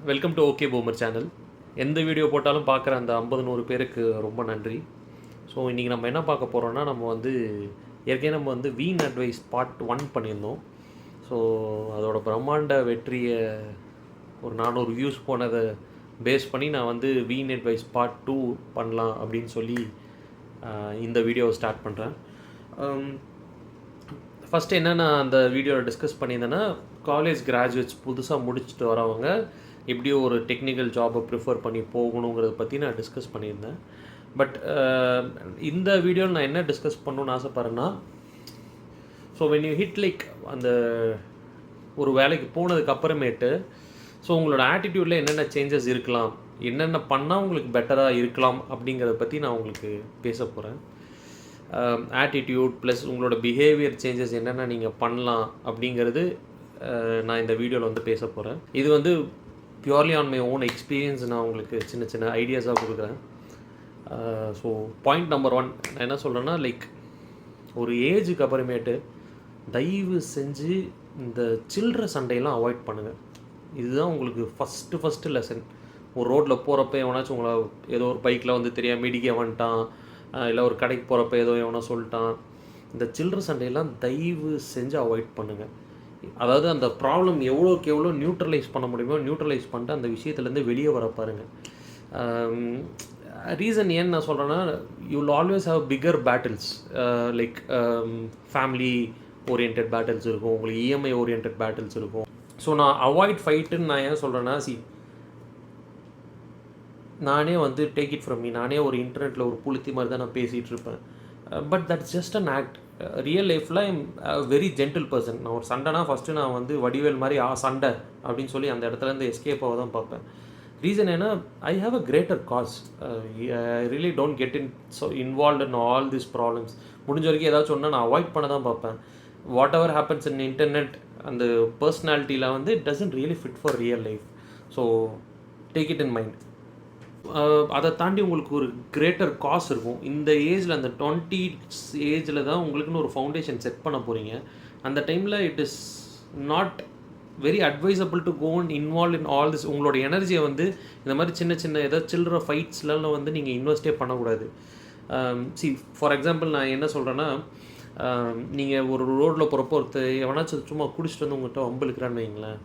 Welcome to okay boomer channel. எந்த video போட்டாலும் பார்க்குற அந்த 50-100 பேருக்கு ரொம்ப நன்றி. ஸோ இன்றைக்கி நம்ம என்ன பார்க்க போகிறோன்னா, நம்ம வந்து வீன் அட்வைஸ் பார்ட் 1 பண்ணியிருந்தோம். ஸோ அதோட பிரம்மாண்ட வெற்றியை ஒரு 400 வியூஸ் போனதை பேஸ் பண்ணி நான் வந்து வீன் அட்வைஸ் பார்ட் 2 பண்ணலாம் அப்படின்னு சொல்லி இந்த வீடியோவை ஸ்டார்ட் பண்ணுறேன். ஃபஸ்ட்டு என்ன நான் அந்த வீடியோவில் டிஸ்கஸ் பண்ணியிருந்தேன்னா, காலேஜ் கிராஜுவேட்ஸ் புதுசாக முடிச்சுட்டு வரவங்க எப்படி ஒரு டெக்னிக்கல் ஜாபை ப்ரிஃபர் பண்ணி போகணுங்கிறத பற்றி நான் டிஸ்கஸ் பண்ணியிருந்தேன். பட் இந்த வீடியோவில் நான் என்ன டிஸ்கஸ் பண்ணணுன்னு ஆசைப்பட்றேன்னா, so when you hit like அந்த ஒரு வேலைக்கு போனதுக்கு அப்புறமேட்டு ஸோ உங்களோட ஆட்டிடியூடில் என்னென்ன சேஞ்சஸ் இருக்கலாம், என்னென்ன பண்ணால் உங்களுக்கு பெட்டராக இருக்கலாம் அப்படிங்கிறத பற்றி நான் உங்களுக்கு பேச போகிறேன். ஆட்டிடியூட் ப்ளஸ் உங்களோட பிஹேவியர் சேஞ்சஸ் என்னென்ன நீங்கள் பண்ணலாம் அப்படிங்கிறது நான் இந்த வீடியோவில் வந்து பேச போகிறேன். இது வந்து purely on my own experience நான் உங்களுக்கு சின்ன சின்ன ஐடியாஸாக கொடுக்குறேன். ஸோ பாயிண்ட் நம்பர் 1 நான் என்ன சொல்கிறேன்னா, லைக் ஒரு ஏஜுக்கு அப்புறமேட்டு தயவு செஞ்சு இந்த சில்லற சண்டையெல்லாம் அவாய்ட் பண்ணுங்கள். இதுதான் உங்களுக்கு ஃபஸ்ட்டு லெசன். ஒரு ரோட்டில் போகிறப்ப எவனாச்சும் உங்களை ஏதோ ஒரு பைக்கில் வந்து தெரியாமல் இடிக்க வந்துட்டான், இல்லை ஒரு கடைக்கு போகிறப்ப ஏதோ எவனோ சொல்லிட்டான், இந்த சில்லற சண்டையெல்லாம் தயவு செஞ்சு அவாய்ட் பண்ணுங்கள். அதாவது அந்த ப்ராப்ளம் எவ்வளோக்கு எவ்வளோ நியூட்ரலைஸ் பண்ண முடியுமோ நியூட்ரலைஸ் பண்ணிட்டு அந்த விஷயத்துலேருந்து வெளியே வர பாருங்கள். ரீசன் ஏன்னு நான் சொல்கிறேன்னா, you will always have bigger battles, like family orient battles இருக்கும், உங்களுக்கு இஎம்ஐ ஓரியன்ட் பேட்டில்ஸ் இருக்கும். ஸோ நான் அவாய்ட் ஃபைட்டுன்னு நான் ஏன் சொல்கிறேன்னா, நானே வந்து டேக் இட் ஃப்ரம் மீ, நானே ஒரு இன்டர்நெட்டில் ஒரு புளுத்தி மாதிரி தான் நான் பேசிகிட்டு இருப்பேன். But that's just an act. Real லைஃப்பில் ஐம் வெரி ஜென்டில் பர்சன். நான் ஒரு சண்டைனா ஃபஸ்ட்டு நான் வந்து வடிவேல் மாதிரி சண்டை அப்படின்னு சொல்லி அந்த இடத்துலேருந்து எஸ்கேப் ஆக தான் பார்ப்பேன். ரீசன் ஏன்னா, I have a greater cause. I really don't get involve in all this problems. முடிஞ்ச வரைக்கும் ஏதாச்சும் ஒன்றா நான் அவாய்ட் பண்ண தான் பார்ப்பேன். Whatever happens in internet அந்த பர்சனாலிட்டியில் வந்து it doesn't really fit for real life. So take it in mind. அதை தாண்டி உங்களுக்கு ஒரு கிரேட்டர் காஸ் இருக்கும். இந்த ஏஜில், அந்த 20s ஏஜில் தான் உங்களுக்குன்னு ஒரு ஃபவுண்டேஷன் செட் பண்ண போகிறீங்க. அந்த டைமில் it is not very advisable to go and involve in all this. உங்களோட எனர்ஜியை வந்து இந்த மாதிரி சின்ன சின்ன ஏதாவது சில்லற ஃபைட்ஸ்லாம் வந்து நீங்கள் இன்வெஸ்டே பண்ணக்கூடாது. ஃபார் எக்ஸாம்பிள் நான் என்ன சொல்கிறேன்னா, நீங்கள் ஒரு ரோட்டில் போகிறப்போ ஒருத்தர் எவனாச்சும் சும்மா குடிச்சிட்டு வந்து உங்கள்கிட்ட வம்பிழுக்கிறான்னு வைங்களேன்.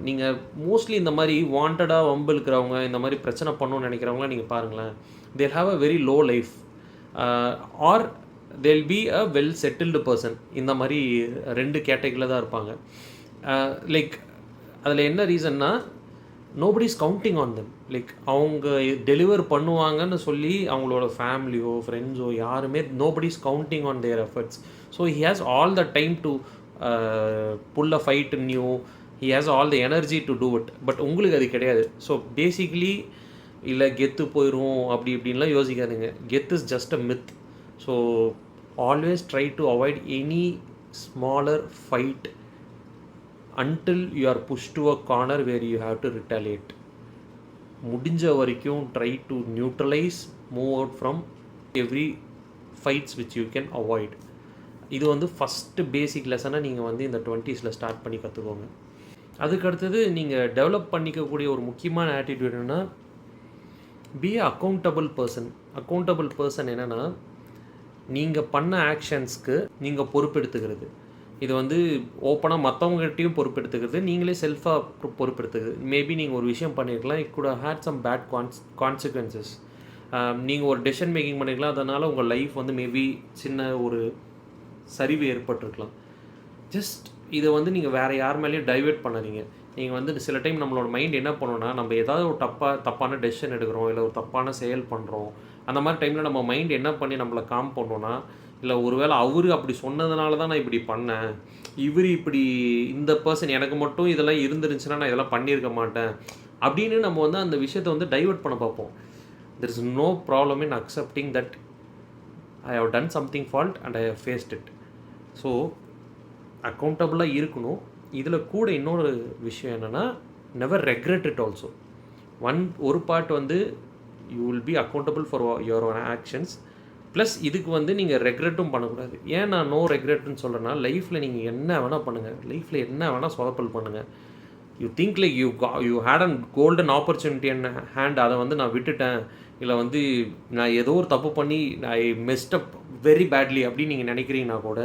நீங்கள் மோஸ்ட்லி இந்த மாதிரி வாண்டடாக வம்பு இருக்கிறவங்க, இந்த மாதிரி பிரச்சனை பண்ணணும்னு நினைக்கிறவங்களாம் நீங்கள் பாருங்களேன், they'll have a very low life or they'll be a well settled person. இந்த மாதிரி 2 கேட்டகரியில் தான் இருப்பாங்க. லைக் அதில் என்ன ரீசன்னா, nobody is counting on them. Like அவங்க டெலிவர் பண்ணுவாங்கன்னு சொல்லி அவங்களோட ஃபேமிலியோ ஃப்ரெண்ட்ஸோ யாருமே nobody is counting on their efforts. So he has all the time to pull a fight in you. he has all the energy to do it. But உங்களுக்கு அது கிடையாது. ஸோ பேசிக்லி இல்லை கெத்து போயிடும் அப்படி இப்படின்லாம் யோசிக்காதுங்க. கெத் is just a myth. So always try to avoid any smaller fight until you are push to a corner where you have to retaliate. முடிஞ்ச வரைக்கும் try to neutralise, move out from every fights which you can avoid. இது வந்து first basic லெசனை நீங்கள் வந்து இந்த 20s start பண்ணி கற்றுக்கோங்க. அதுக்கடுத்தது நீங்கள் டெவலப் பண்ணிக்கக்கூடிய ஒரு முக்கியமான ஆட்டிடியூட் என்னென்னா, B accountable person. Accountable person என்னென்னா, நீங்கள் பண்ண ஆக்ஷன்ஸ்க்கு நீங்கள் பொறுப்பெடுத்துக்கிறது. இது வந்து ஓப்பனாக மற்றவங்ககிட்டையும் பொறுப்பெடுத்துக்கிறது, நீங்களே செல்ஃபாக பொறுப்பெடுத்துக்கிறது. மேபி நீங்கள் ஒரு விஷயம் பண்ணியிருக்கலாம், it good had some bad consequences. நீங்கள் ஒரு டெசிஷன் மேக்கிங் பண்ணியிருக்கலாம், அதனால் உங்கள் லைஃப் வந்து மேபி சின்ன ஒரு சரிவு ஏற்பட்டிருக்கலாம். ஜஸ்ட் இதை வந்து நீங்கள் வேறு யார் மேலேயும் டைவெர்ட் பண்ணாதீங்க. நீங்கள் வந்து சில டைம் நம்மளோட மைண்ட் என்ன பண்ணோன்னா, நம்ம ஏதாவது ஒரு தப்பான டெசிஷன் எடுக்கிறோம், இல்லை ஒரு தப்பான செயல் பண்ணுறோம். அந்த மாதிரி டைமில் நம்ம மைண்ட் என்ன பண்ணி நம்மளை காம் பண்ணோன்னா, இல்லை ஒருவேளை அவர் அப்படி சொன்னதுனால தான் நான் இப்படி பண்ணேன், இவர் இப்படி இந்த பர்சன் எனக்கு மட்டும் இதெல்லாம் இருந்துருந்துச்சுன்னா நான் இதெல்லாம் பண்ணியிருக்க மாட்டேன் அப்படின்னு நம்ம வந்து அந்த விஷயத்தை வந்து டைவெர்ட் பண்ண பார்ப்போம். There is no problem in accepting that I have done something fault and I have faced it. So அக்கௌண்டபிளாக இருக்கணும். இதில் கூட இன்னொரு விஷயம் என்னென்னா, நெவர் ரெக்ரெட் இட் ஆல்சோ. ஒரு பார்ட் வந்து you will be accountable for your own actions. Plus இதுக்கு வந்து நீங்கள் ரெக்ரெட்டும் பண்ணக்கூடாது. ஏன் நான் நோ ரெக்ரெட்னு சொல்கிறேன்னா, லைஃப்பில் நீங்கள் என்ன வேணால் பண்ணுங்கள், லைஃப்பில் என்ன வேணால் சொதப்பல் பண்ணுங்கள், you think like you had an golden opportunity and hand, அதை வந்து நான் விட்டுட்டேன், இல்லை வந்து நான் ஏதோ ஒரு தப்பு பண்ணி ஐ மெஸ்ட் அப் வெரி பேட்லி அப்படின்னு நீங்கள் நினைக்கிறீங்கன்னா கூட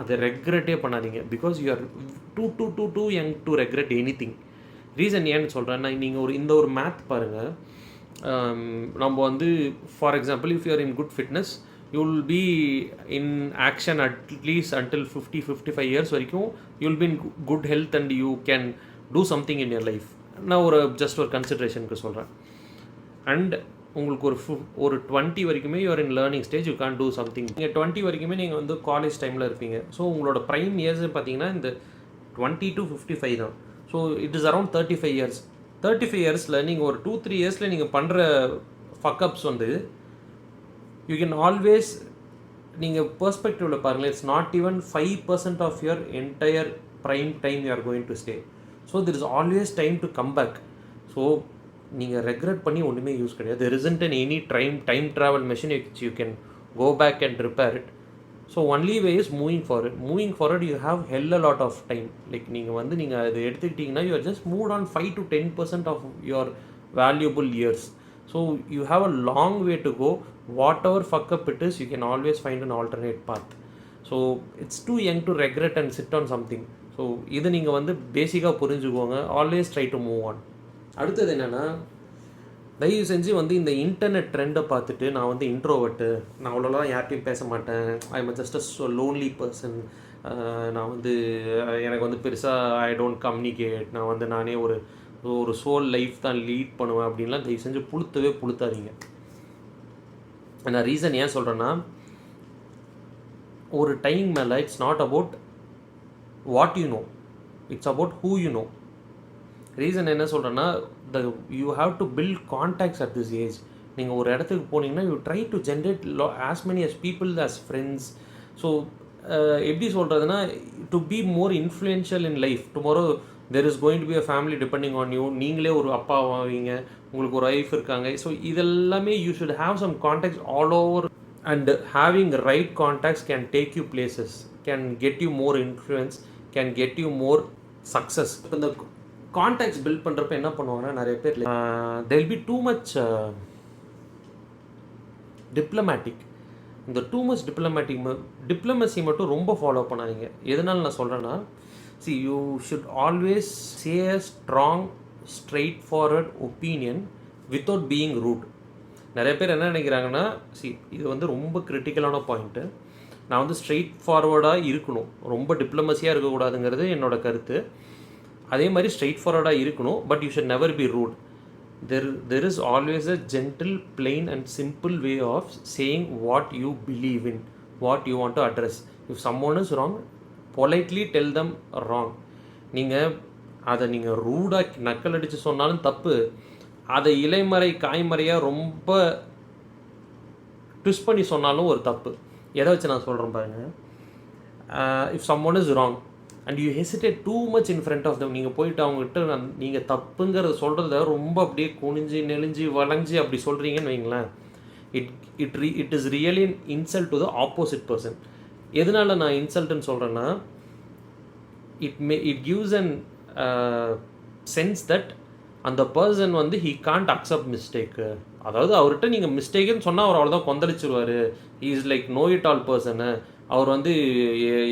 அதை ரெக்ரெட்டே பண்ணாதீங்க. Because you are too too too too young to regret any thing. Reason ஏன்னு சொல்கிறேன்னா, நீங்கள் இந்த ஒரு மேத் பாருங்கள். நம்ம வந்து for example if you are in good fitness, you will be in action at least until 50-55 years வரைக்கும். You will be in good health and you can do something in your life. நான் just ஒரு கன்சிடரேஷனுக்கு சொல்கிறேன். And உங்களுக்கு ஒரு 20 வரைக்குமே you are in learning stage, you can do something. நீங்கள் 20 வரைக்குமே நீங்கள் வந்து காலேஜ் டைமில் இருப்பீங்க. ஸோ உங்களோட ப்ரைம் இயர்ஸ் பார்த்தீங்கன்னா இந்த 20 to 55 தான். So it is around 35 years. 35 இயர்ஸில் நீங்கள் ஒரு 2-3 இயர்ஸில் நீங்கள் பண்ணுற ஃபக்கப்ஸ் வந்து யூ கேன் ஆல்வேஸ், நீங்கள் பெர்ஸ்பெக்டிவில் பாருங்களேன், it's not even 5% of your entire prime time you are going to stay. So there is always time to come back. So நீங்கள் ரெக்ரெட் பண்ணி ஒன்றுமே யூஸ் கிடையாது. There isn't an any time travel machine which you can go back and repair it. So only way is moving forward. You have hell a lot of time. Like நீங்கள் அதை எடுத்துக்கிட்டிங்கன்னா you are just move on 5-10% of your valuable years. So you have a long way to go. Whatever fuck up it is, you can always find an alternate path. So it's too young to regret and sit on something. So இது நீங்கள் வந்து பேசிக்காக புரிஞ்சுக்கோங்க. Always try to move on. அடுத்தது என்னென்னா, தயவு செஞ்சு வந்து இந்த இன்டர்நெட் ட்ரெண்டை பார்த்துட்டு நான் வந்து இன்ட்ரோவர்ட்டு, நான் அவ்வளோலாம் யார்ட்டையும் பேச மாட்டேன், I am just a lonely person, நான் வந்து எனக்கு வந்து பெருசாக ஐ டோன்ட் கம்யூனிகேட், நான் வந்து நானே ஒரு சோல் லைஃப் தான் லீட் பண்ணுவேன் அப்படின்லாம் தயவு செஞ்சு புளுத்தாதீங்க. நான் ரீசன் ஏன் சொல்கிறேன்னா, ஒரு டைம் மேலே it's not about what you know, it's about who you know. Reason என்ன சொல்கிறேன்னா, you have to build contacts at this age. நீங்கள் ஒரு இடத்துக்கு போனீங்கன்னா you try to generate as many as people as friends. So எப்படி சொல்கிறதுனா, to be more influential in life. Tomorrow there is going to be a family depending on you. நீங்களே ஒரு அப்பா ஆவீங்க, உங்களுக்கு ஒரு ஒய்ஃப் இருக்காங்க. ஸோ இதெல்லாமே you should have some contacts all over. And having right contacts can take you places, can get you more influence, can get you more success. இந்த contacts build பண்ணுறப்ப என்ன பண்ணுவாங்கன்னா, நிறைய பேர் there will be too much diplomatic. இந்த too much diplomacy மட்டும் ரொம்ப follow பண்ணாதீங்க. எதனால நான் சொல்கிறேன்னா, see you should always say a strong straightforward opinion without being rude. நிறைய பேர் என்ன நினைக்கிறாங்கன்னா, இது வந்து ரொம்ப கிரிட்டிக்கலான பாயிண்ட்டு. நான் வந்து ஸ்ட்ரெயிட் ஃபார்வர்டாக இருக்கணும், ரொம்ப டிப்ளமசியாக இருக்கக்கூடாதுங்கிறது என்னோட கருத்து. அதே மாதிரி ஸ்ட்ரெயிட் ஃபார்வர்டாக இருக்கணும், but you should never be rude. There is always a gentle, plain and simple way of saying what you believe in, what you want to address. If someone is wrong, politely tell them wrong. அதை நீங்கள் ரூடாக நக்கல் அடித்து சொன்னாலும் தப்பு, அதை இலைமறை காய்மறையாக ரொம்ப twist பண்ணி சொன்னாலும் ஒரு தப்பு. எதை வச்சு நான் சொல்கிறேன் பாருங்கள். If someone is wrong and you hesitate too much in front of them, நீங்கள் போயிட்டு அவங்ககிட்ட நீங்கள் தப்புங்கிறத சொல்கிறத ரொம்ப அப்படியே குனிஞ்சு நெளிஞ்சு வளைஞ்சு அப்படி சொல்கிறீங்கன்னு வைங்களேன், it is really an insult to the opposite person. எதனால நான் இன்சல்ட்டுன்னு சொல்கிறேன்னா, it gives an sense that அந்த பர்சன் வந்து ஹீ கான்ட் அக்செப்ட் மிஸ்டேக்கு. அதாவது அவர்கிட்ட நீங்கள் மிஸ்டேக்குன்னு சொன்னால் அவர் அவ்வளோதான் கொந்தளிச்சிருவார். He is like know it all person. அவர் வந்து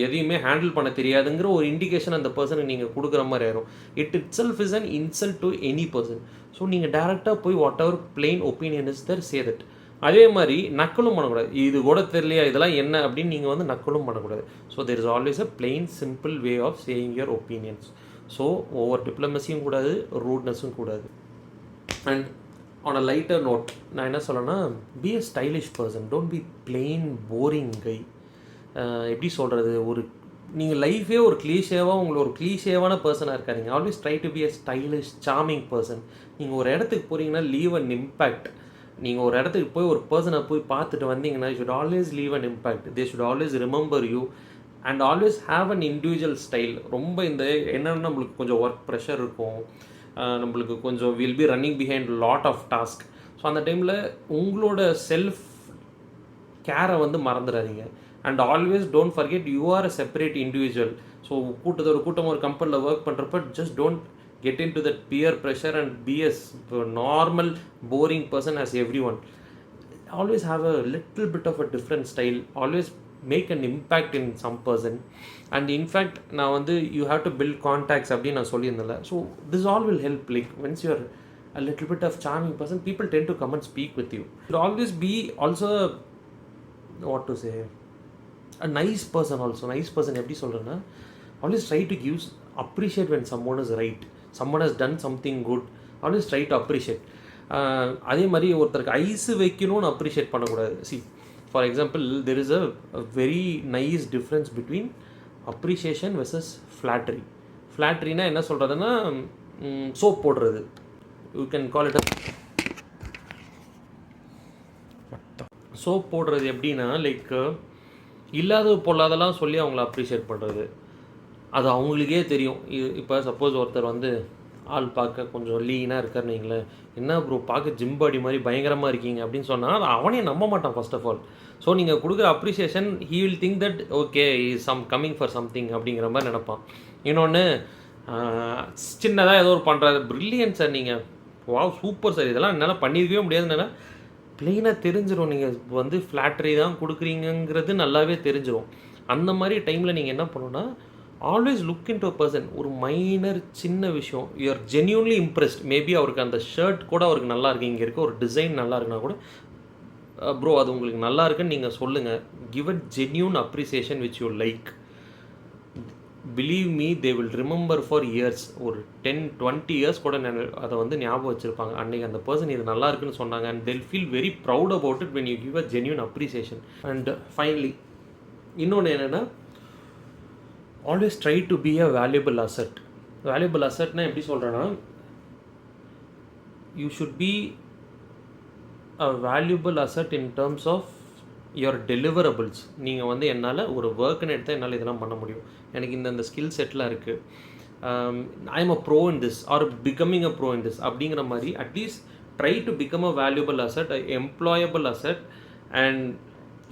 எதையுமே ஹேண்டில் பண்ண தெரியாதுங்கிற ஒரு இண்டிகேஷன் அந்த பர்சனுக்கு நீங்கள் கொடுக்குற மாதிரி ஆயிரும். It self is an insult to any person. So நீங்கள் டேரெக்டாக போய் what ever plain opinion is Dhar say that. அதே மாதிரி நக்கலும் பண்ணக்கூடாது. இது கூட தெரியலையா இதெல்லாம் என்ன அப்படின்னு நீங்கள் வந்து நக்கலும் பண்ணக்கூடாது. So there is always a plain simple way of saying your opinions. So over டிப்ளமசியும் கூடாது, ரூட்னஸும் கூடாது. And on a lighter note நான் என்ன சொல்லணும்னா, be a stylish person, don't be plain boring guy. எப்படி சொல்கிறது, நீங்கள் லைஃபே ஒரு கிளீஷேவாக உங்களை ஒரு கிளீஷேவான பர்சனாக இருக்காதீங்க. Always try to be a stylish charming person. நீங்கள் ஒரு இடத்துக்கு போகிறீங்கன்னா லீவ் அன் இம்பேக்ட். நீங்கள் ஒரு இடத்துக்கு போய் ஒரு பர்சனை போய் பார்த்துட்டு வந்தீங்கன்னா, should always leave an impact. They should always remember you and always have an individual style. ரொம்ப என்னென்னா நம்மளுக்கு கொஞ்சம் ஒர்க் ப்ரெஷர் இருக்கும், நம்மளுக்கு கொஞ்சம் will be running behind lot of task. So அந்த டைமில் உங்களோட செல்ஃப் கேரை வந்து மறந்துடாதீங்க. And always don't forget you are a separate individual. So கூட்டத்தோட கூட்டம் ஒரு கம்பெனியில் ஒர்க் பண்ணுறப்ப just don't get into that peer pressure and be a normal boring person as everyone. Always have a little bit of a different style, always make an impact in some person. And in fact நான் வந்து you have to build contacts அப்படின்னு நான் சொல்லியிருந்தேன்ல. So this all will help, like once you're a little bit of charming person, people tend to come and speak with you. You should always be also, what to say, a nice person also. Nice person எப்படி சொல்கிறேன்னா, always try to give, appreciate when someone is right, someone has done something good. Always try to appreciate. அதே மாதிரி ஒருத்தருக்கு ice வைக்கணும்னு appreciate பண்ணக்கூடாது. See for example there is a very nice difference between appreciation versus flattery. ஃப்ளாட்ரினா என்ன சொல்கிறதுன்னா, soap போடுறது. You can call it soap போடுறது. எப்படின்னா லைக் இல்லாத பொல்லாதெல்லாம் சொல்லி அவங்கள அப்ரிஷியேட் பண்ணுறது. அது அவங்களுக்கே தெரியும். இப்போ சப்போஸ் ஒருத்தர் வந்து ஆள் பார்க்க கொஞ்சம் லீனாக இருக்காருன்னு வைங்களேன், என்ன ப்ரோ பார்க்க ஜிம் பாடி மாதிரி பயங்கரமாக இருக்கீங்க அப்படின்னு சொன்னால் அது அவனே நம்ப மாட்டான் ஃபர்ஸ்ட் ஆஃப் ஆல். ஸோ நீங்கள் கொடுக்குற appreciation he will think that okay is some coming for something அப்படிங்கிற மாதிரி நினைப்பான். இன்னொன்று சின்னதாக ஏதோ ஒரு பண்ணுறாரு, ப்ரில்லியன்ட் சார், நீங்கள் வாவ் சூப்பர் சார், இதெல்லாம் என்னால் பண்ணியிருக்கவே முடியாதுன்னா ப்ளெயினாக தெரிஞ்சிடும். நீங்கள் வந்து ஃப்ளாட்ரி தான் கொடுக்குறீங்கிறது நல்லாவே தெரிஞ்சிடும். அந்த மாதிரி டைமில் நீங்கள் என்ன பண்ணணுன்னா, always look in to a person. ஒரு மைனர் சின்ன விஷயம் you are genuinely impressed. Maybe அவருக்கு அந்த ஷர்ட் கூட அவருக்கு நல்லா இருக்குது, இங்கே இருக்க ஒரு டிசைன் நல்லா இருக்குன்னா கூட, ப்ரோ அது உங்களுக்கு நல்லா இருக்குன்னு நீங்கள் சொல்லுங்கள். Give a genuine appreciation which you like. Believe me they will remember for years. ஒரு 10-20 இயர்ஸ் கூட அதை வந்து ஞாபகம் வச்சுருப்பாங்க. அன்றைக்கி அந்த பர்சன் இது நல்லா இருக்குன்னு சொன்னாங்க. And they'll feel very proud about it when you give a genuine appreciation. And finally இன்னொன்று என்னென்னா, always try to be a valuable asset. Valuable அசட்னா எப்படி சொல்கிறேன்னா, you should be a valuable asset in terms of your deliverables. நீங்கள் வந்து என்னால் ஒரு ஒர்க்குன்னு எடுத்தால் என்னால் இதெல்லாம் பண்ண முடியும், எனக்கு இந்த ஸ்கில் செட்லாம் இருக்குது, I am a pro in this or becoming a pro in this அப்படிங்கிற மாதிரி at least try to become a valuable asset, employable asset and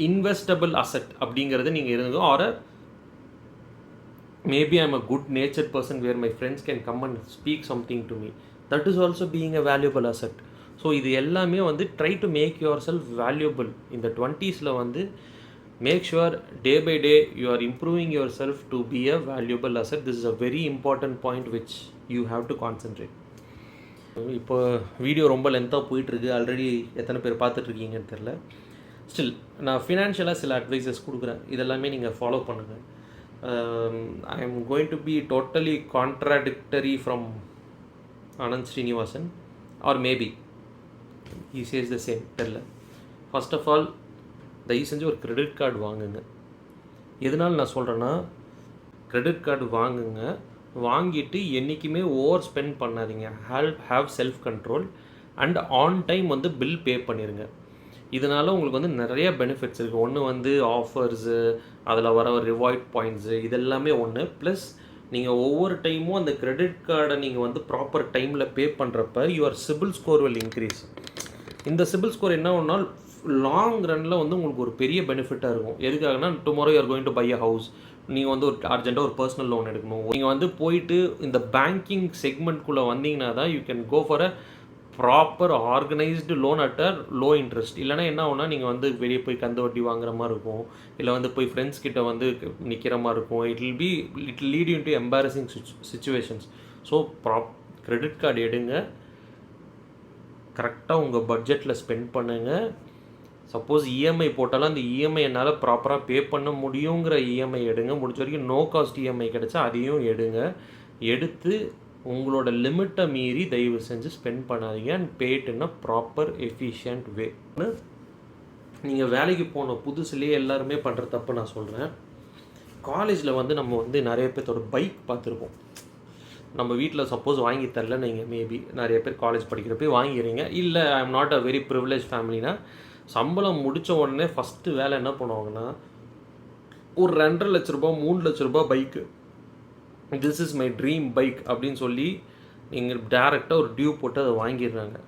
investable asset அப்படிங்கிறது நீங்கள் இருங்க. Or maybe I'm a good natured person where my friends can come and speak something to me. That is also being a valuable asset. So இது எல்லாமே வந்து try to make yourself valuable. இந்த 20s வந்து make sure day by day you are improving yourself to be a valuable asset. This is a very important point which you have to concentrate. இப்போ video ரொம்ப லென்த்தாக போயிட்டுருக்கு, already எத்தனை பேர் பார்த்துட்ருக்கீங்கன்னு தெரில. Still நான் ஃபினான்ஷியலாக சில அட்வைசஸ் கொடுக்குறேன், இதெல்லாமே நீங்கள் ஃபாலோ பண்ணுங்கள். I am going to be totally contradictory from Anand Srinivasan, or maybe he says the same. தெரில. ஃபர்ஸ்ட் ஆஃப் ஆல் தயவு செஞ்சு ஒரு கிரெடிட் கார்டு வாங்குங்க. எதனால் நான் சொல்கிறேன்னா, கிரெடிட் கார்டு வாங்குங்க, வாங்கிட்டு என்றைக்குமே ஓவர் ஸ்பெண்ட் பண்ணாதீங்க. Have self control and on time வந்து பில் பே பண்ணிடுங்க. இதனால் உங்களுக்கு வந்து நிறைய பெனிஃபிட்ஸ் இருக்குது. ஒன்று வந்து ஆஃபர்ஸு, அதில் வர ரிவார்ட் பாயிண்ட்ஸு, இதெல்லாமே ஒன்று. ப்ளஸ் நீங்கள் ஒவ்வொரு டைமும் அந்த கிரெடிட் கார்டை நீங்கள் வந்து ப்ராப்பர் டைமில் பே பண்ணுறப்ப your CIBIL score will increase. இந்த சிபில் ஸ்கோர் என்ன ஒன்றால் லாங் ரனில் வந்து உங்களுக்கு ஒரு பெரிய பெனிஃபிட்டாக இருக்கும். எதுக்காகனா, tomorrow you are going to buy a house, நீங்கள் வந்து ஒரு அர்ஜென்ட்டாக ஒரு பர்சனல் லோன் எடுக்கணும், நீங்கள் வந்து போயிட்டு இந்த பேங்கிங் செக்மெண்ட்குள்ளே வந்தீங்கன்னா தான் you can go for a proper organised loan at a low interest. இல்லைனா என்ன ஆகுனா, நீங்கள் வந்து வெளியே போய் கந்து வட்டி வாங்குற மாதிரி இருக்கும், இல்லை வந்து போய் ஃப்ரெண்ட்ஸ் கிட்ட வந்து நிற்கிற மாதிரி இருக்கும். It will lead you to embarrassing situations. So credit card எடுங்க, கரெக்டாக உங்கள் பட்ஜெட்டில் ஸ்பெண்ட் பண்ணுங்கள். சப்போஸ் இஎம்ஐ போட்டாலும் அந்த இஎம்ஐ என்னால் ப்ராப்பராக பே பண்ண முடியுங்கிற இஎம்ஐ எடுங்க. முடிஞ்ச வரைக்கும் நோ காஸ்ட் இஎம்ஐ கிடச்சா அதையும் எடுங்க. எடுத்து உங்களோட லிமிட்டை மீறி தயவு செஞ்சு ஸ்பெண்ட் பண்ணாதீங்க. And bet in a proper efficient way. நீங்கள் வேலைக்கு போன புதுசுலேயே எல்லாருமே பண்ணுற தப்பு நான் சொல்கிறேன். காலேஜில் வந்து நம்ம வந்து நிறைய பேர்த்தோட பைக் பார்த்துருப்போம். நம்ம வீட்டில் சப்போஸ் வாங்கி தரல, நீங்கள் மேபி நிறைய பேர் காலேஜ் படிக்கிறப்ப வாங்கிறீங்க. இல்லை I am not a very privilege ஃபேமிலினா, சம்பளம் முடித்த உடனே ஃபஸ்ட்டு வேலை என்ன பண்ணுவாங்கன்னா, ஒரு 2.5 லட்ச ரூபா 3 லட்ச ரூபா bike, this is my dream bike அப்படின்னு சொல்லி நீங்கள் டேரெக்டாக ஒரு டியூ போட்டு அதை வாங்கிடுறாங்க.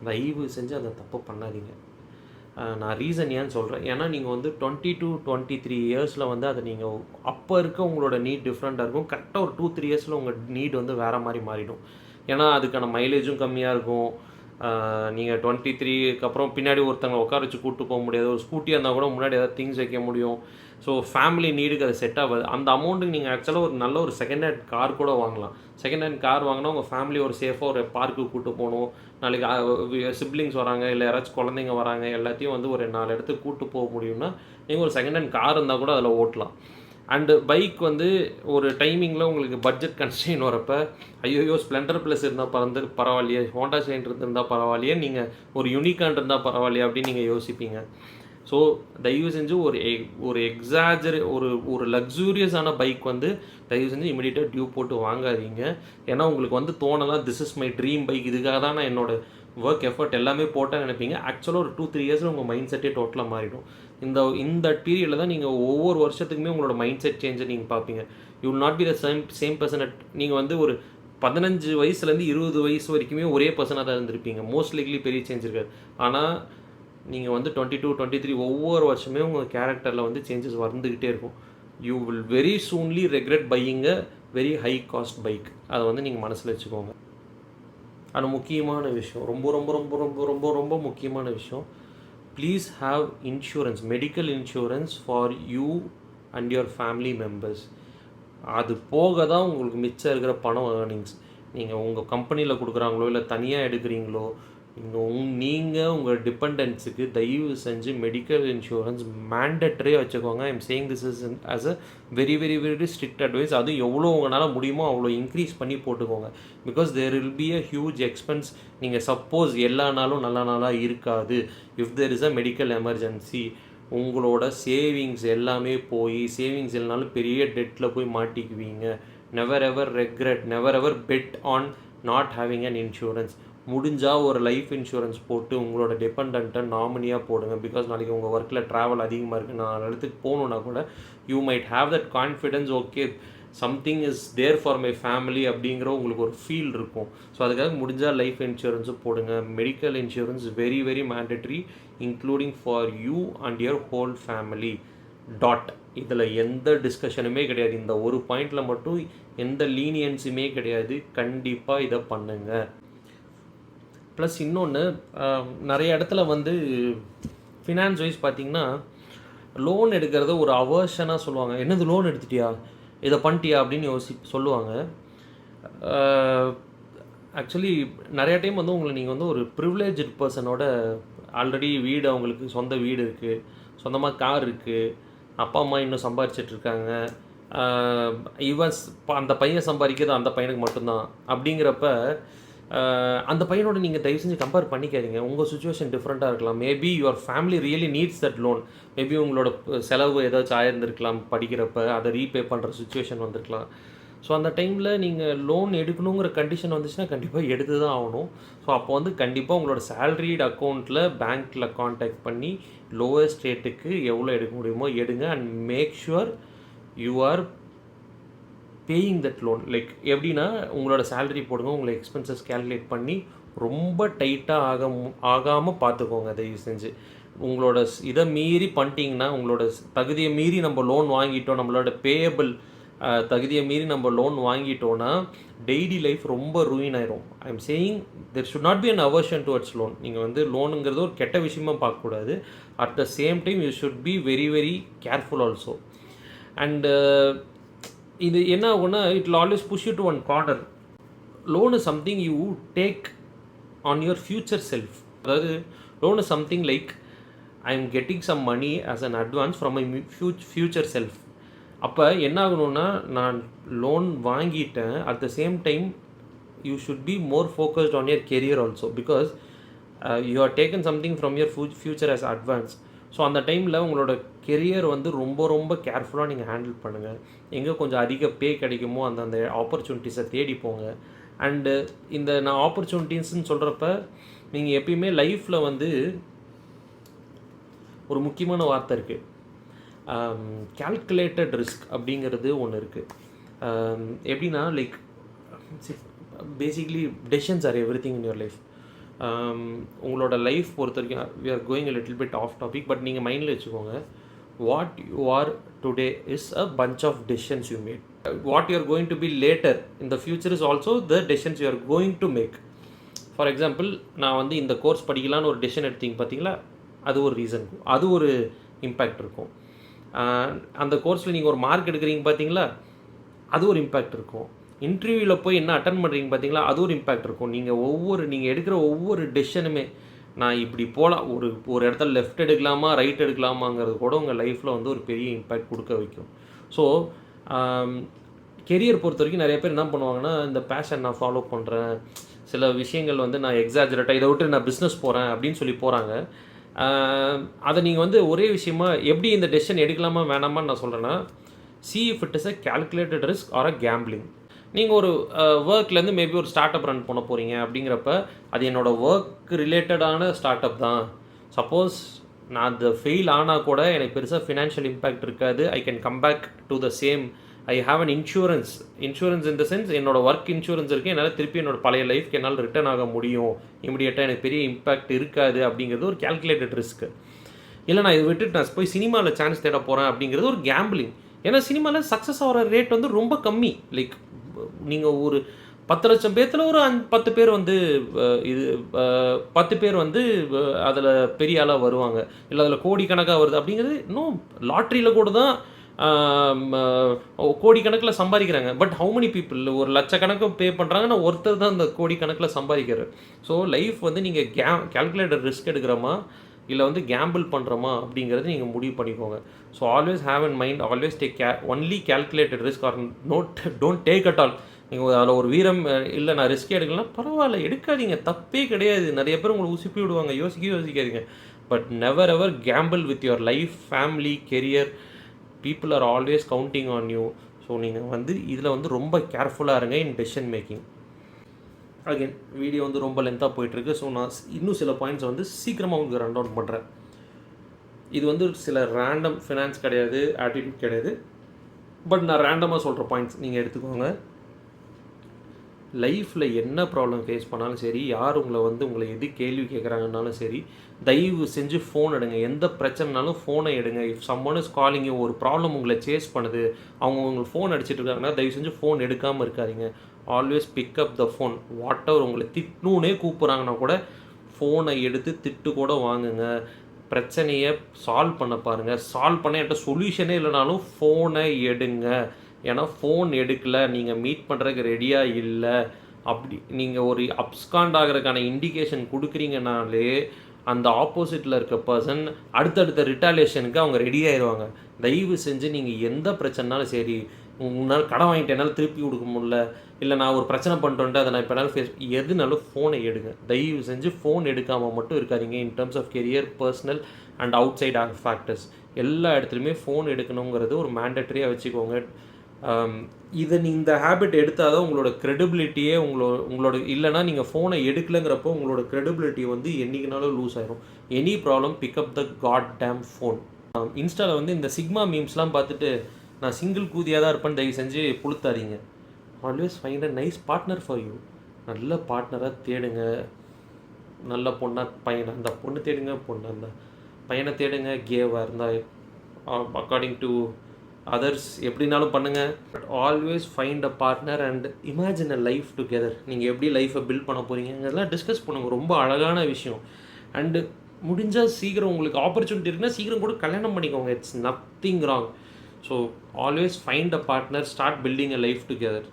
தயவு செஞ்சு அதை தப்பு பண்ணாதீங்க. நான் ரீசன் ஏன்னு சொல்கிறேன். ஏன்னா நீங்கள் வந்து 22-23 இயர்ஸில் வந்து அதை நீங்கள் அப்போ இருக்க உங்களோட நீட் டிஃப்ரெண்ட்டாக இருக்கும். கரெக்டாக ஒரு 2-3 இயர்ஸில் உங்கள் நீட் வந்து வேறு மாதிரி மாறிடும். ஏன்னா அதுக்கான மைலேஜும் கம்மியாக இருக்கும். நீங்கள் 23க்கு அப்புறம் பின்னாடி ஒருத்தங்களை உட்கார வச்சு கூப்பிட்டு போக முடியாது. ஒரு ஸ்கூட்டியாக இருந்தால் கூட முன்னாடி ஏதாவது திங்ஸ் வைக்க முடியும். ஸோ ஃபேமிலி நீடுக்கு அது செட் ஆகாது. அந்த அமௌண்ட்டுக்கு நீங்கள் ஆக்சுவலாக ஒரு நல்ல ஒரு செகண்ட் ஹேண்ட் கார் கூட வாங்கலாம். செகண்ட் ஹேண்ட் கார் வாங்கினா உங்கள் ஃபேமிலி ஒரு சேஃபாக ஒரு பார்க்குக்கு கூப்பிட்டு போகணும். நாளைக்கு சிப்ளிங்ஸ் வராங்க, இல்லை யாராச்சும் குழந்தைங்க வராங்க, எல்லாத்தையும் வந்து ஒரு 4 இடத்துக்கு கூப்பிட்டு போக முடியும்னா நீங்கள் ஒரு செகண்ட் ஹேண்ட் கார் இருந்தால் கூட அதில் ஓட்டலாம். அண்டு பைக் வந்து ஒரு டைமிங்கில் உங்களுக்கு பட்ஜெட் கன்ஸ்ட்ரெயின் வரப்போ ஐயோ ஸ்ப்ளெண்டர் ப்ளஸ் இருந்தால் பரவாயில்லையே, ஹோண்டா ஷைன் இருந்தால் பரவாயில்லையே, நீங்கள் ஒரு யூனிகான் இருந்தால் பரவாயில்லையே அப்படின்னு நீங்கள் யோசிப்பீங்க. ஸோ தயவு செஞ்சு ஒரு ஒரு லக்ஸூரியஸான பைக் வந்து தயவு செஞ்சு இமீடியட்டாக டியூ போட்டு வாங்காதீங்க. ஏன்னா உங்களுக்கு வந்து தோணலாம் this is my dream bike, இதுக்காக தான் நான் என்னோடய ஒர்க் எஃபர்ட் எல்லாமே போட்டால் நினைப்பீங்க. ஆக்சுவலாக ஒரு 2-3 இயர்ஸில் உங்கள் மைண்ட் செட்டே டோட்டலாக மாறிடும். இந்த பீரியடில் தான் நீங்கள் ஒவ்வொரு வருஷத்துக்குமே உங்களோட மைண்ட் செட் சேஞ்சை நீங்கள் பார்ப்பீங்க. You will not be the same person நீங்கள் வந்து ஒரு 15 வயசுலேருந்து 20 வயசு வரைக்குமே ஒரே பர்சனாக தான் இருந்திருப்பீங்க. மோஸ்ட் லைக்லி பெரிய சேஞ்ச் இருக்காது. ஆனால் நீங்கள் வந்து 22-23 ஒவ்வொரு வருஷமே உங்கள் கேரக்டரில் வந்து சேஞ்சஸ் வந்துக்கிட்டே இருக்கும். You will very soonly regret buying a very high cost bike. அதை வந்து நீங்கள் மனசில் வச்சுக்கோங்க. ஆனால் முக்கியமான விஷயம், ரொம்ப ரொம்ப ரொம்ப ரொம்ப ரொம்ப ரொம்ப முக்கியமான விஷயம், please have insurance, medical insurance for you and your family members. அது போக தான் உங்களுக்கு மிச்சம் இருக்கிற பணம் ஏர்னிங்ஸ். நீங்கள் உங்கள் கம்பெனியில் கொடுக்குறாங்களோ இல்லை தனியாக எடுக்கிறீங்களோ, நீங்கள் உங்கள் டிபெண்டன்ஸுக்கு தயவு செஞ்சு மெடிக்கல் இன்சூரன்ஸ் மேண்டட்ரியாக வச்சுக்கோங்க. I am saying this is as a very very very strict advice. அதுவும் எவ்வளோ உங்களால் முடியுமோ அவ்வளோ இன்க்ரீஸ் பண்ணி போட்டுக்கோங்க. Because there will be a huge expense. நீங்கள் சப்போஸ் எல்லா நாளும் நல்ல நாளாக இருக்காது, if there is a medical emergency, உங்களோட சேவிங்ஸ் எல்லாமே போய் சேவிங்ஸ் இல்லைனாலும் பெரிய டெட்டில் போய் மாட்டிக்குவீங்க. Never ever regret, never ever bet on not having an insurance. முடிஞ்சால் ஒரு லைஃப் இன்சூரன்ஸ் போட்டு உங்களோட டிபெண்ட்டை நாமினியாக போடுங்க. பிகாஸ் நாளைக்கு உங்கள் ஒர்க்கில் ட்ராவல் அதிகமாக இருக்குது, நான் இடத்துக்கு போகணுன்னா கூட you might have that confidence, okay something is there for my family அப்படிங்கிற உங்களுக்கு ஒரு ஃபீல் இருக்கும். ஸோ அதுக்காக முடிஞ்சால் லைஃப் இன்சூரன்ஸும் போடுங்க. Medical insurance very very mandatory, including for you and your whole family. இதில் எந்த டிஸ்கஷனுமே கிடையாது. இந்த ஒரு பாயிண்டில் மட்டும் எந்த லீனியன்ஸுமே கிடையாது. கண்டிப்பாக இதை பண்ணுங்கள். ப்ளஸ் இன்னொன்று, நிறைய இடத்துல வந்து ஃபினான்ஸ் வைஸ் பார்த்திங்கன்னா லோன் எடுக்கிறத ஒரு அவர்ஷனாக சொல்லுவாங்க. என்னது லோன் எடுத்துட்டியா, இதை பண்ணிட்டியா அப்படின்னு சொல்லுவாங்க. ஆக்சுவலி நிறையா டைம் வந்து நீங்கள் வந்து ஒரு ப்ரிவிலேஜ்டு பர்சனோட ஆல்ரெடி வீடு, அவங்களுக்கு சொந்த வீடு இருக்குது, சொந்தமாக கார் இருக்குது, அப்பா அம்மா இன்னும் சம்பாரிச்சிட்ருக்காங்க, அந்த பையன் சம்பாதிக்கிறது அந்த பையனுக்கு மட்டும்தான் அப்படிங்கிறப்ப அந்த பையனோட நீங்கள் தயவு செஞ்சு கம்பேர் பண்ணிக்காதீங்க. உங்கள் சுச்சுவேஷன் டிஃப்ரெண்ட்டாக இருக்கலாம். Maybe your family really needs that loan. Maybe உங்களோட செலவு ஏதாச்சும் ஆயிருந்திருக்கலாம், படிக்கிறப்ப அதை ரீபே பண்ணுற சுச்சுவேஷன் வந்திருக்கலாம். ஸோ அந்த டைமில் நீங்கள் லோன் எடுக்கணுங்கிற கண்டிஷன் வந்துச்சுன்னா கண்டிப்பாக எடுத்து தான் ஆகணும். ஸோ அப்போ வந்து கண்டிப்பாக உங்களோட சேலரிட் அக்கௌண்ட்டில் பேங்க்கில் கான்டாக்ட் பண்ணி லோவஸ்ட் ரேட்டுக்கு எவ்வளோ எடுக்க முடியுமோ எடுங்க. And make sure you are paying that loan. Like எப்படின்னா உங்களோட சேலரி போடுங்க, உங்களை எக்ஸ்பென்சஸ் கேல்குலேட் பண்ணி ரொம்ப டைட்டாக ஆகாமல் பார்த்துக்கோங்க தயவு செஞ்சு. உங்களோட இதை மீறி பண்ணிட்டீங்கன்னா, உங்களோட தகுதியை மீறி நம்ம லோன் வாங்கிட்டோம், நம்மளோட பேயபிள் தகுதியை மீறி நம்ம லோன் வாங்கிட்டோன்னா டெய்லி லைஃப் ரொம்ப ரூயின் ஆயிரும். I am saying there should not be an aversion towards loan. நீங்கள் வந்து லோனுங்கிறது ஒரு கெட்ட விஷயமா பார்க்கக்கூடாது. At the same time you should be very very careful also. And இது என்ன ஆகும்னா, it will always push you to one corner. Loan is something you take on your future self. அதாவது loan is something like I am getting some money as an advance from my future self. அப்போ என்ன ஆகணும்னா, நான் loan வாங்கிட்டேன், at the same time you should be more focused on your career also. Because you are taken something from your future as advance. So அந்த டைமில் உங்களோட career வந்து ரொம்ப ரொம்ப கேர்ஃபுல்லாக நீங்கள் ஹேண்டில் பண்ணுங்கள். எங்கே கொஞ்சம் அதிக பே கிடைக்குமோ அந்த ஆப்பர்ச்சுனிட்டிஸை தேடி போங்க. அண்டு நான் ஆப்பர்ச்சுனிட்டிஸ்ன்னு சொல்கிறப்ப நீங்கள் எப்பயுமே லைஃப்பில் வந்து ஒரு முக்கியமான வார்த்தை இருக்குது, கால்குலேட்டட் ரிஸ்க் அப்படிங்கிறது ஒன்று இருக்குது. எப்படின்னா like basically decisions are everything in your life. உங்களோட லைஃப் பொறுத்த வரைக்கும் we are going a little bit off topic, but நீங்கள் மைண்டில் வச்சுக்கோங்க, what you are today is a bunch of decisions you made. What you are going to be later in the future is also the decisions you are going to make. For example, நான் வந்து இந்த course படிக்கலான்னு ஒரு decision எடுத்தீங்க பார்த்தீங்களா, அது ஒரு reason, அது ஒரு இம்பேக்ட் இருக்கும். அந்த கோர்ஸில் நீங்கள் ஒரு மார்க் எடுக்கிறீங்க பார்த்தீங்களா, அது ஒரு இம்பேக்ட் இருக்கும். இன்டர்வியூவில் போய் என்ன அட்டன் பண்ணுறீங்க பார்த்தீங்களா, அது ஒரு இம்பேக்ட் இருக்கும். நீங்கள் எடுக்கிற ஒவ்வொரு டெசிஷனுமே, நான் இப்படி போகலாம், ஒரு இடத்துல லெஃப்ட் எடுக்கலாமா ரைட் எடுக்கலாமாங்கிறது கூட உங்கள் லைஃப்பில் வந்து ஒரு பெரிய இம்பேக்ட் கொடுக்க வைக்கும். ஸோ கெரியர் பொறுத்த வரைக்கும் நிறைய பேர் என்ன பண்ணுவாங்கன்னா, இந்த பேஷன் நான் ஃபாலோ பண்ணுறேன், சில விஷயங்கள் வந்து நான் எக்ஸாஜரேட்டாக இதை விட்டு நான் பிஸ்னஸ் போகிறேன் அப்படின்னு சொல்லி போகிறாங்க. அதை நீங்கள் வந்து ஒரே விஷயமா எப்படி இந்த டெசிஷன் எடுக்கலாமா வேணாமான்னு நான் சொல்கிறேன்னா, see if it is a calculated risk or a gambling. நீங்கள் ஒரு ஒர்க்லேருந்து மேபி ஒரு ஸ்டார்ட் அப் ரன் பண்ண போகிறீங்க அப்படிங்கிறப்ப, அது என்னோடய ஒர்க் ரிலேட்டடான ஸ்டார்ட் அப் தான். சப்போஸ் நான் அது ஃபெயில் ஆனால் கூட எனக்கு பெருசாக ஃபினான்ஷியல் இம்பேக்ட் இருக்காது. I can come back to the same. I have an insurance in the sense, என்னோடய ஒர்க் இன்சூரன்ஸ் இருக்குது, என்னால் திருப்பி என்னோடய பழைய லைஃப்க்கு என்னால் ரிட்டர்ன் ஆக முடியும், இமிடியேட்டாக எனக்கு பெரிய இம்பேக்ட் இருக்காது அப்படிங்கிறது ஒரு கேல்குலேட்டட் ரிஸ்க்கு. இல்லை நான் இதை விட்டுட்டு நான் போய் சினிமாவில் சான்ஸ் தேட போகிறேன் அப்படிங்கிறது ஒரு கேம்பிளிங். ஏன்னா சினிமாவில் சக்ஸஸ் ஆகிற ரேட் வந்து ரொம்ப கம்மி. லைக் நீங்கள் ஒரு 10 லட்சம் பேர்த்தில் ஒரு 10 பேர் வந்து 10 பேர் வந்து அதில் பெரிய ஆளாக வருவாங்க, இல்லை அதில் கோடிக்கணக்காக வருது அப்படிங்கிறது. இன்னும் லாட்ரியில் கூட தான் கோடிக்கணக்கில் சம்பாதிக்கிறாங்க. பட் ஹவு மெனி பீப்புள் ஒரு லட்சக்கணக்கு பே பண்ணுறாங்கன்னா ஒருத்தர் தான் அந்த கோடிக்கணக்கில் சம்பாதிக்கிறார். ஸோ லைஃப் வந்து நீங்கள் கேல்குலேட்டர் ரிஸ்க் எடுக்கிறோமா இல்லை வந்து கேம்பிள் பண்ணுறோமா அப்படிங்கிறது நீங்கள் முடிவு பண்ணிக்கோங்க. So always have in mind, always take only calculated risk or don't take at all. நீங்கள் அதில் ஒரு வீரம் இல்லை நான் ரிஸ்க் எடுக்கலாம், பரவாயில்ல எடுக்காதீங்க, தப்பே கிடையாது. நிறைய பேர் உங்களை உசுப்பி விடுவாங்க, யோசிக்காதீங்க. But never ever Gamble with your life, family, career. People are always counting on you. So நீங்கள் வந்து இதில் வந்து ரொம்ப கேர்ஃபுல்லாக இருங்க இன் டெசிஷன் மேக்கிங். அகெயின் வீடியோ வந்து ரொம்ப லென்த்தாக போயிட்டுருக்கு. ஸோ நான் இன்னும் சில பாயிண்ட்ஸை வந்து சீக்கிரமாக உங்களுக்கு ரன் டவுன் பண்ணுறேன். இது வந்து சில ரேண்டம் ஃபினான்ஸ் கிடையாது, ஆட்டிடியூட் கிடையாது, பட் நான் ரேண்டமாக சொல்கிற பாயிண்ட்ஸ் நீங்கள் எடுத்துக்கோங்க. லைஃப்பில் என்ன ப்ராப்ளம் ஃபேஸ் பண்ணாலும் சரி, யார் உங்களை எது கேள்வி கேட்குறாங்கன்னாலும் சரி, தயவு செஞ்சு ஃபோன் எடுங்க. எந்த பிரச்சனைனாலும் ஃபோனை எடுங்க. இஃப் சம்மன் இஸ் காலிங், ஒரு ப்ராப்ளம் உங்களை சேஸ் பண்ணுது, உங்களுக்கு ஃபோன் அடிச்சிட்டு இருக்காங்கன்னா தயவு செஞ்சு ஃபோன் எடுக்காமல் இருக்காதீங்க. Always pick up the phone. Whatever உங்களை திட்டுனே கூப்பிட்றாங்கன்னா கூட ஃபோனை எடுத்து திட்டு கூட வாங்குங்க. பிரச்சனையை சால்வ் பண்ண பாருங்கள். சால்வ் பண்ண என்கிட்ட சொல்யூஷனே இல்லைனாலும் ஃபோனை எடுங்க. ஏன்னா ஃபோன் எடுக்கலை, நீங்கள் மீட் பண்ணுறதுக்கு ரெடியாக இல்லை, அப்படி நீங்கள் ஒரு அப்ஸ்காண்ட் ஆகிறதுக்கான இண்டிகேஷன் கொடுக்குறீங்கனாலே அந்த ஆப்போசிட்டில் இருக்க பர்சன் அடுத்தடுத்த ரிட்டாலியேஷனுக்கு அவங்க ரெடி ஆயிடுவாங்க. தயவு செஞ்சு நீங்கள் எந்த பிரச்சனைனாலும் சரி, உங்களால் கடன் வாங்கிட்டு என்னால் திருப்பி கொடுக்க முடியல, இல்லை நான் ஒரு பிரச்சனை பண்ணிட்டு அதை நான் இப்போ என்னால் ஃபேஸ், எதுனாலும் ஃபோனை எடுங்க. தயவு செஞ்சு ஃபோன் எடுக்காமல் மட்டும் இருக்காதீங்க. In terms of career, personal and outside factors எல்லா இடத்துலையுமே ஃபோன் எடுக்கணுங்கிறது ஒரு மேண்டட்ரியாக வச்சுக்கோங்க. இந்த ஹேபிட் எடுத்தால் தான் உங்களோட க்ரெடிபிலிட்டியே உங்களோட இல்லைனா நீங்கள் ஃபோனை எடுக்கலைங்கிறப்போ உங்களோட க்ரெடிபிலிட்டி வந்து என்றைக்குனாலும் லூஸ் ஆயிரும். எனி ப்ராப்ளம் பிக்கப் த காட் டேம் ஃபோன். இன்ஸ்டாவில் வந்து இந்த சிக்மா மீம்ஸ்லாம் பார்த்துட்டு நான் சிங்கிள் கூதியாக தான் இருப்பேன்னு தயவு செஞ்சு புளுத்தாதீங்க. Always find a nice partner for you. நல்ல பார்ட்னராக தேடுங்க. நல்ல பையனை அந்த பொண்ணு தேடுங்க, அந்த பையனை தேடுங்க. கேவாக இருந்தால் அக்கார்டிங் டு அதர்ஸ் எப்படினாலும் பண்ணுங்கள். But always find a partner and imagine a life together. நீங்கள் எப்படி லைஃப்பை பில்ட் பண்ண போகிறீங்க இதெல்லாம் டிஸ்கஸ் பண்ணுங்கள். ரொம்ப அழகான விஷயம். அண்டு முடிஞ்சால் சீக்கிரம் உங்களுக்கு ஆப்பர்ச்சுனிட்டி இருக்குன்னா சீக்கிரம் கூட கல்யாணம் பண்ணிக்கோங்க. It's nothing wrong. So always find a partner, start building a life together.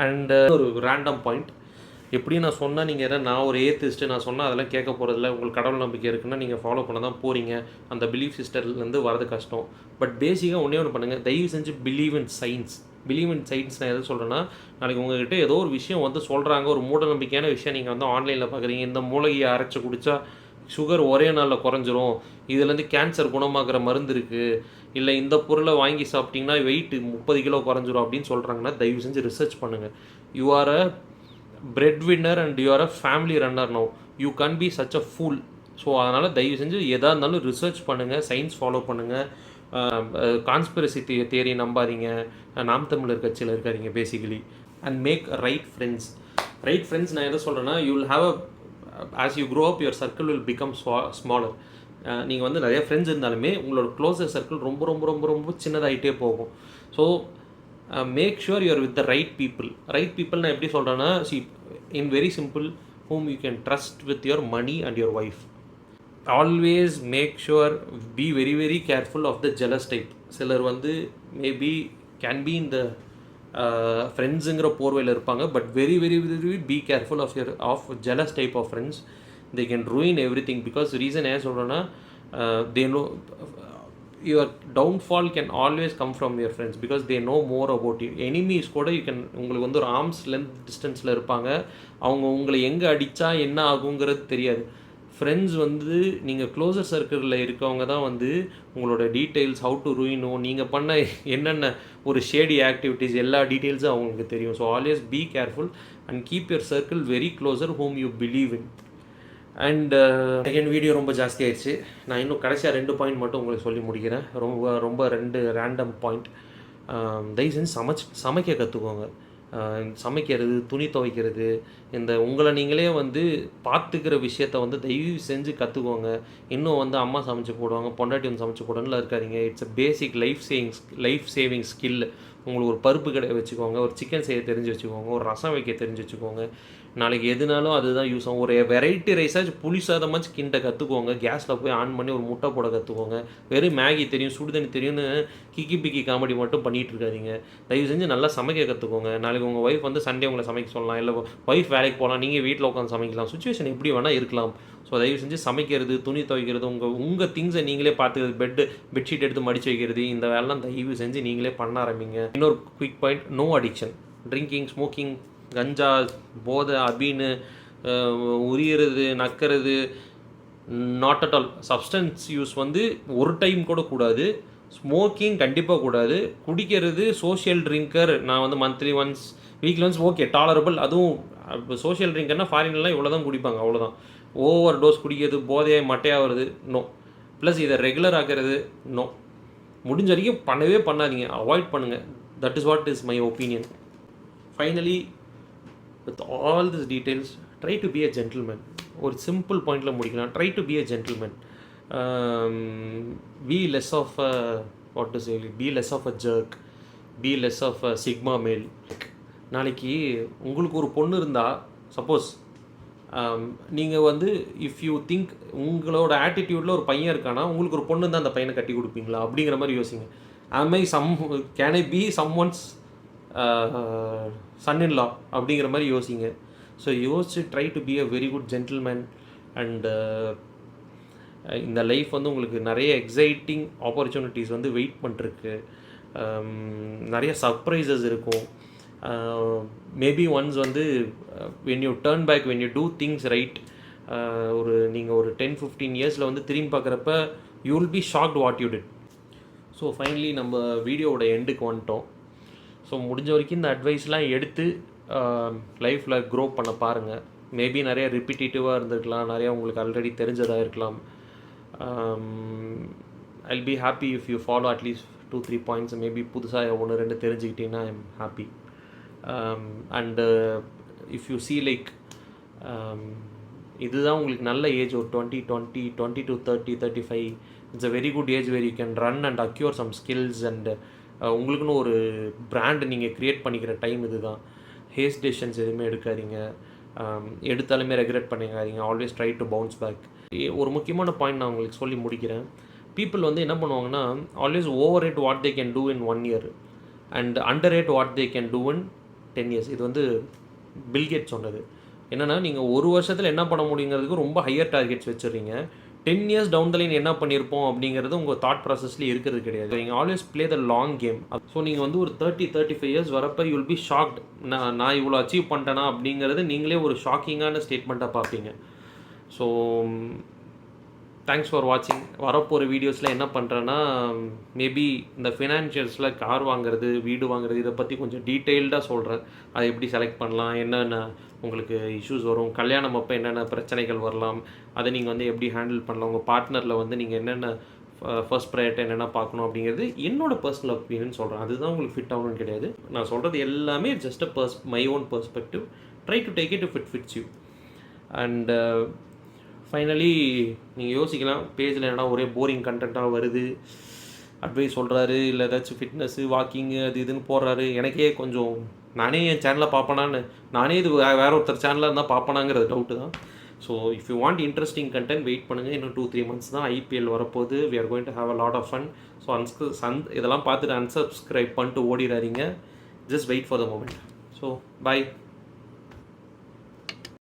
And ஒரு ரேண்டம் பாயிண்ட், எப்படியும் நான் சொன்னால் நீங்கள் நான் ஒரு ஏத்திஸ்ட்டு, நான் சொன்னால் அதெல்லாம் கேட்க போகிறதில்ல, உங்களுக்கு கடவுள் நம்பிக்கை இருக்குன்னா நீங்கள் ஃபாலோ பண்ண தான் போகிறீங்க. அந்த பிலீஃப் சிஸ்டர்லேருந்து வரது கஷ்டம். பட் பேசிக்காக ஒன்றே ஒன்று பண்ணுங்கள், தயவு செஞ்சு பிலீவ் இன் சயின்ஸ். நான் எது சொல்கிறேன்னா, நாளைக்கு உங்கள்கிட்ட ஏதோ ஒரு விஷயம் வந்து சொல்கிறாங்க, ஒரு மூட நம்பிக்கையான விஷயம் நீங்கள் வந்து ஆன்லைனில் பார்க்குறீங்க, இந்த மூலிகையை அரைச்சி குடித்தா சுகர் ஒரே நாளில் குறைஞ்சிரும், இதுலேருந்து கேன்சர் குணமாக்குற மருந்து இருக்குது, இல்லை இந்த பொருளை வாங்கி சாப்பிட்டிங்கன்னா வெயிட் 30 கிலோ குறைஞ்சிரும் அப்படின்னு சொல்கிறாங்கன்னா தயவு செஞ்சு ரிசர்ச் பண்ணுங்கள். You are a breadwinner and you are a family runner no. You can be such a fool. So அதனால் தயவு செஞ்சு எதாக இருந்தாலும் ரிசர்ச் பண்ணுங்கள், சயின்ஸ் ஃபாலோ பண்ணுங்கள். கான்ஸ்பிரசி தியரி நம்பாதீங்க. நாம் தமிழர் கட்சியில் இருக்காதீங்க basically. And make right friends. Right friends நான் எதை சொல்கிறேன்னா, you will have as you grow up your circle will become smaller. நீங்கள் வந்து நிறைய ஃப்ரெண்ட்ஸ் இருந்தாலுமே உங்களோட க்ளோசர் சர்க்கிள் ரொம்ப ரொம்ப ரொம்ப ரொம்ப சின்னதாகிட்டே போகும். So make sure you're with the right people. Right people நான் எப்படி சொல்கிறேன்னா, in very simple, whom you can trust with your money and your wife. Always make sure, be very very careful of the jealous type. சிலர் வந்து maybe can be இந்த ஃப்ரெண்ட்ஸுங்கிற போர்வையில் இருப்பாங்க, but very very very be careful of jealous type of friends. They can ruin everything. Because reason ஏன் சொல்கிறேன்னா, they know your downfall can always come from your friends because they know more about you. Enemies கூட you can, உங்களுக்கு வந்து ஒரு arms length டிஸ்டன்ஸில் இருப்பாங்க. அவங்க உங்களை எங்கே அடித்தா என்ன ஆகுங்கிறது தெரியாது. ஃப்ரெண்ட்ஸ் வந்து நீங்கள் க்ளோசர் சர்க்கிளில் இருக்கவங்க தான் வந்து உங்களோட டீட்டெயில்ஸ், ஹவு டு ரூயினோ, நீங்கள் பண்ண என்னென்ன ஒரு ஷேடி ஆக்டிவிட்டீஸ், எல்லா டீட்டெயில்ஸும் அவங்களுக்கு தெரியும். So always be careful and keep your circle very closer whom you believe in. And second video ரொம்ப ஜாஸ்தி ஆயிடுச்சு. நான் இன்னும் கடைசியாக 2 பாயிண்ட் மட்டும் உங்களுக்கு சொல்லி முடிக்கிறேன். ரொம்ப ரொம்ப 2 ரேண்டம் பாயிண்ட். தயவு செஞ்சு சமைக்க கற்றுக்கோங்க. சமைக்கிறது, துணி துவைக்கிறது, இந்த உங்களை நீங்களே வந்து பார்த்துக்கிற விஷயத்த வந்து தயவு செஞ்சு கற்றுக்கோங்க. இன்னும் வந்து அம்மா சமைச்சு போடுவாங்க, பொண்டாட்டி வந்து சமைச்சு போடுவாங்கலாம் இருக்காதீங்க. It's a basic life saving skill. உங்களுக்கு ஒரு பருப்பு கடை வச்சுக்கோங்க, ஒரு சிக்கன் செய்ய தெரிஞ்சு வச்சுக்கோங்க, ஒரு ரசம் வைக்க தெரிஞ்சு வச்சுக்கோங்க. நாளைக்கு எதுனாலும் அதுதான் யூஸ் ஆகும். ஒரு வெரைட்டி ரைஸாச்சும் புளி சாதமாச்சும் கிண்ட கற்றுக்கோங்க. கேஸில் போய் ஆன் பண்ணி ஒரு முட்டை போட கற்றுக்கோங்க. வெறும் மேகி தெரியும், சுடுதண்ணி தெரியும்னு கிக்கி பிக்கி காமெடி மட்டும் பண்ணிகிட்டு இருக்காதிங்க. தயவு செஞ்சு நல்லா சமைக்க கற்றுக்கோங்க. நாளைக்கு உங்கள் ஒய்ஃப் வந்து சண்டே உங்களை சமைக்க சொல்லலாம், இல்லை ஒய்ஃப் வேலைக்கு போகலாம், நீங்கள் வீட்டில் உட்காந்து சமைக்கலாம். சுச்சுவேஷன் எப்படி வேணால் இருக்கலாம். ஸோ தயவு செஞ்சு சமைக்கிறது, துணி துவைக்கிறது, உங்கள் திங்ஸை நீங்களே பார்த்துக்கிறது, பெட்ஷீட் எடுத்து மடிச்சு வைக்கிறது, இந்த வேலைலாம் தயவு செஞ்சு நீங்களே பண்ண ஆரம்பிங்க. இன்னொரு quick point, no addiction. Drinking, smoking, கஞ்சா, போதை, அபீனு, உரியறது, நக்கிறது, not at all. Substance use வந்து ஒரு டைம் கூட கூடாது. ஸ்மோக்கிங் கண்டிப்பாக கூடாது. குடிக்கிறது, சோஷியல் ட்ரிங்கர், நான் வந்து monthly once, weekly once okay, tolerable. அதுவும் இப்போ சோஷியல் ட்ரிங்கர்னால் ஃபாரின்லாம் இவ்வளோ தான் குடிப்பாங்க, அவ்வளோதான். ஓவர் டோஸ் குடிக்கிறது, போதையாக மட்டையாகிறது, நோ. ப்ளஸ் இதை ரெகுலர் ஆகிறது, நோ. முடிஞ்ச வரைக்கும் பண்ணவே பண்ணாதீங்க, அவாய்ட் பண்ணுங்கள். That is what is my opinion. Finally, with all this details, try to be a gentleman. ஒரு சிம்பிள் பாயிண்டில் முடிக்கலாம். Try to be a gentleman. Be less of what to say, be less of a jerk, be less of a sigma male. நாளைக்கு உங்களுக்கு ஒரு பொண்ணு இருந்தால், suppose நீங்கள் வந்து இஃப் யூ திங்க் உங்களோட ஆட்டிடியூடில் ஒரு பையன் இருக்கானா, உங்களுக்கு ஒரு பொண்ணு தான் அந்த பையனை கட்டி கொடுப்பீங்களா அப்படிங்கிற மாதிரி யோசிங்க. Can I be someone's son in law அப்படிங்கிற மாதிரி யோசிங்க. ஸோ யோசிச்சு try to be a very good gentleman. And இந்த லைஃப் வந்து உங்களுக்கு நிறைய எக்ஸைட்டிங் ஆப்பர்ச்சுனிட்டிஸ் வந்து வெயிட் பண்ணிருக்கு. நிறைய சர்ப்ரைசஸ் இருக்கும். மேபி ஒன்ஸ் வந்து when you turn back, when you do things right, நீங்கள் ஒரு 10-15 இயர்ஸில் வந்து திரும்பி பார்க்குறப்ப you will be shocked what you did. So finally நம்ம வீடியோவோட எண்டுக்கு வந்துட்டோம். ஸோ முடிஞ்ச வரைக்கும் இந்த அட்வைஸ்லாம் எடுத்து லைஃப்பில் க்ரோ பண்ண பாருங்கள். மேபி நிறைய ரிப்பீட்டேட்டிவாக இருந்திருக்கலாம், நிறையா உங்களுக்கு ஆல்ரெடி தெரிஞ்சதாக இருக்கலாம். I'll be happy if you follow அட்லீஸ்ட் 2-3 பாயிண்ட்ஸ். மேபி புதுசாக 1-2 தெரிஞ்சுக்கிட்டிங்கன்னா I am happy. And if you see like இதுதான் உங்களுக்கு நல்ல ஏஜ், ஒரு 20 to 30-35, it's a very good age where you can run and acquire some skills. And உங்களுக்குன்னு ஒரு brand நீங்கள் க்ரியேட் பண்ணிக்கிற டைம் இது தான். ஹேஸ்ட் டெசிஷன்ஸ் எதுவுமே எடுக்காதீங்க. எடுத்தாலுமே ரெக்ரெட் பண்ணிக்காதீங்க. Always try to bounce back. ஒரு முக்கியமான பாயிண்ட் நான் உங்களுக்கு சொல்லி முடிக்கிறேன். பீப்புள் வந்து என்ன பண்ணுவாங்கன்னா, always over rate what they can do in 1 year and under rate what they can do in 10 years. இது வந்து பில்கேட் சொன்னது. என்னென்னா, நீங்கள் ஒரு வருஷத்தில் என்ன பண்ண முடியுங்கிறதுக்கு ரொம்ப ஹையர் டார்கெட்ஸ் வச்சுருங்க. 10 years டவுன் த லைன் என்ன பண்ணியிருப்போம் அப்படிங்கிறது உங்கள் தாட் ப்ராசஸ்லேயே இருக்கிறது கிடையாது. நீங்கள் always play the long game. So நீங்கள் வந்து ஒரு 30-35 years வரப்போ யூ வில் பி ஷாக்ட். நான் இவ்வளோ அச்சீவ் பண்ணிட்டேனா அப்படிங்கிறது நீங்களே ஒரு ஷாக்கிங்கான ஸ்டேட்மெண்ட்டாக பார்ப்பீங்க. ஸோ தேங்க்ஸ் ஃபார் வாட்சிங். வரப்போகிற வீடியோஸில் என்ன பண்ணுறேன்னா, மேபி இந்த ஃபினான்ஷியல்ஸில் கார் வாங்குறது, வீடு வாங்குறது, இதை பற்றி கொஞ்சம் டீட்டெயில்டாக சொல்கிறேன். அதை எப்படி செலக்ட் பண்ணலாம், என்னென்ன உங்களுக்கு இஷ்யூஸ் வரும், கல்யாணம் அப்போ என்னென்ன பிரச்சனைகள் வரலாம், அதை நீங்கள் வந்து எப்படி ஹேண்டில் பண்ணலாம், உங்கள் பார்ட்னரில் வந்து நீங்கள் என்னென்ன ஃபர்ஸ்ட் ப்ரையாரிட்டி என்னென்ன பார்க்கணும் அப்படிங்கிறது என்னோட பர்சனல் ஒப்பீனியன் சொல்கிறேன். அதுதான் உங்களுக்கு ஃபிட் ஆகணும்னு கிடையாது. நான் சொல்கிறது எல்லாமே just my own perspective. Try to take it if it fits you. And finally நீங்கள் யோசிக்கலாம், பேஜில் என்னடா ஒரே போரிங் கண்டென்ட்டாக வருது, அட்வைஸ் சொல்கிறாரு, இல்லை ஏதாச்சும் ஃபிட்னஸ்ஸு வாக்கிங்கு அது இதுன்னு போடுறாரு. எனக்கே கொஞ்சம் நானே என் சேனலில் பார்ப்பேனான்னு, நானே இது வேற ஒருத்தர் சேனலில் இருந்தால் பார்ப்பேனாங்கிறது டவுட்டு தான். So if you want interesting content wait பண்ணுங்கள். இன்னும் 2-3 மந்த்ஸ் தான் ஐபிஎல் வரப்போகுது. We are going to have a lot of fun. So இதெல்லாம் பார்த்துட்டு unsubscribe பண்ணிட்டு ஓடிடாதீங்க. Just wait for the moment. So by.